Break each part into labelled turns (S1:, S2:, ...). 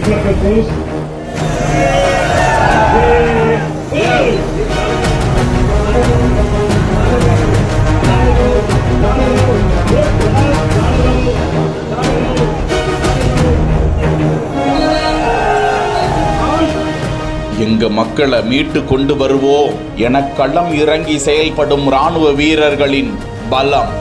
S1: எங்க மக்களை மீட்டு கொண்டு வருவோம் என களம் இறங்கி செயல்படும் ராணுவ வீரர்களின் பலம்.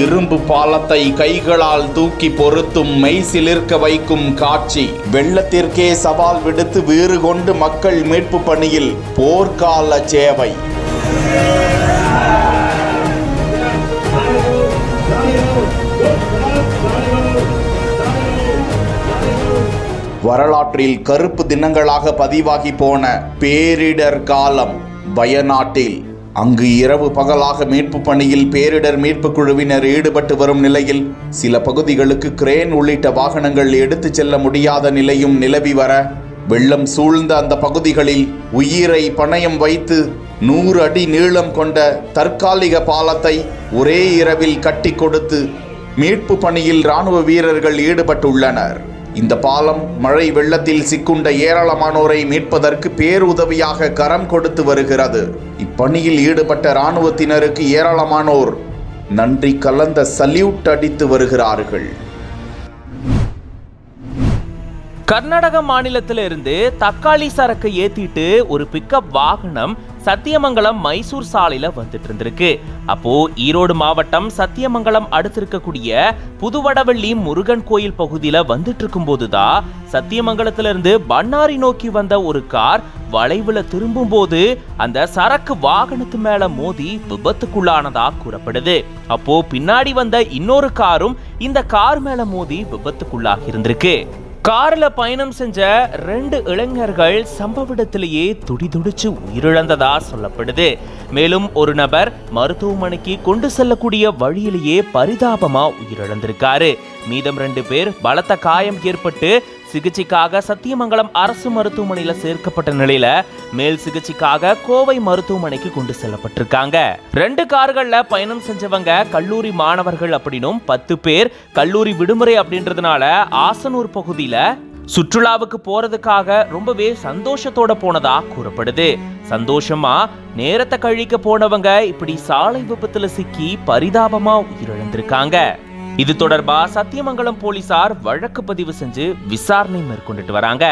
S1: இரும்பு பாலத்தை கைகளால் தூக்கி பொருத்தும் மெய்சிலிர்க்க வைக்கும் காட்சி. வெள்ளத்திற்கே சவால் விடுத்து வீறு கொண்டு மக்கள் மீட்பு பணியில் போர்க்கால சேவை. வரலாற்றில் கருப்பு தினங்களாக பதிவாகி போன பேரிடர் காலம் வயநாட்டில். அங்கு இரவு பகலாக மீட்பு பணியில் பேரிடர் மீட்பு குழுவினர் ஈடுபட்டு வரும் நிலையில் சில பகுதிகளுக்கு கிரேன் உள்ளிட்ட வாகனங்கள் எடுத்துச் செல்ல முடியாத நிலையும் நிலவி வர, வெள்ளம் சூழ்ந்த அந்த பகுதிகளில் உயிரை பணயம் வைத்து 100 அடி நீளம் கொண்ட தற்காலிக பாலத்தை ஒரே இரவில் கட்டி கொடுத்து மீட்பு பணியில் ராணுவ வீரர்கள் ஈடுபட்டுள்ளனர். இந்த பாலம் மழை வெள்ளத்தில் சிக்குண்ட ஏராளமானோரை மீட்பதற்கு பேருதவியாக கரம் கொடுத்து வருகிறது. இப்பணியில் ஈடுபட்ட இராணுவத்தினருக்கு ஏராளமானோர் நன்றி கலந்த சல்யூட் அடித்து வருகிறார்கள்.
S2: கர்நாடக மாநிலத்திலிருந்து தக்காளி சரக்கு ஏத்திட்டு ஒரு பிக்கப் வாகனம் சத்தியமங்கலம் மைசூர் சாலையில வந்துட்டு இருந்திருக்கு. அப்போ ஈரோடு மாவட்டம் சத்தியமங்கலம் அடுத்திருக்கக்கூடிய புதுவடவள்ளி முருகன் கோயில் பகுதியில வந்துட்டு இருக்கும் போதுதான் சத்தியமங்கலத்திலிருந்து பண்ணாரி நோக்கி வந்த ஒரு கார் வளைவுல திரும்பும் போது அந்த சரக்கு வாகனத்து மேல மோதி விபத்துக்குள்ளானதா கூறப்படுது. அப்போ பின்னாடி வந்த இன்னொரு காரும் இந்த கார் மேல மோதி விபத்துக்குள்ளாகி இருந்திருக்கு. கார்ல பயணம் செஞ்ச 2 இளைஞர்கள் சம்பவ இடத்திலேயே துடிதுடிச்சு உயிரிழந்ததா சொல்லப்படுது. மேலும் ஒரு நபர் மருத்துவமனைக்கு கொண்டு செல்லக்கூடிய வழியிலேயே பரிதாபமா உயிரிழந்திருக்காரு. மீதம் 2 பேர் பலத்த காயம் ஏற்பட்டு சிகிச்சைக்காக சத்தியமங்கலம் அரசு மருத்துவமனையில சேர்க்கப்பட்ட நிலையில மேல் சிகிச்சைக்காக கோவை மருத்துவமனைக்கு கொண்டு செல்லப்பட்டிருக்காங்க. 2 கார்கள்ல பயணம் செஞ்சவங்க கல்லூரி மாணவர்கள் அப்படின்னும் 10 பேர் கல்லூரி விடுமுறை அப்படின்றதுனால ஆசனூர் பகுதியில சுற்றுலாவுக்கு போறதுக்காக ரொம்பவே சந்தோஷத்தோட போனதா கூறப்படுது. சந்தோஷமா நேரத்தை கழிக்க போனவங்க இப்படி சாலை விபத்துல சிக்கி பரிதாபமா உயிரிழந்திருக்காங்க. இது தொடர்பா சத்தியமங்கலம் போலீசார் வழக்கு பதிவு செஞ்சு விசாரணை மேற்கொண்டுட்டு வராங்க.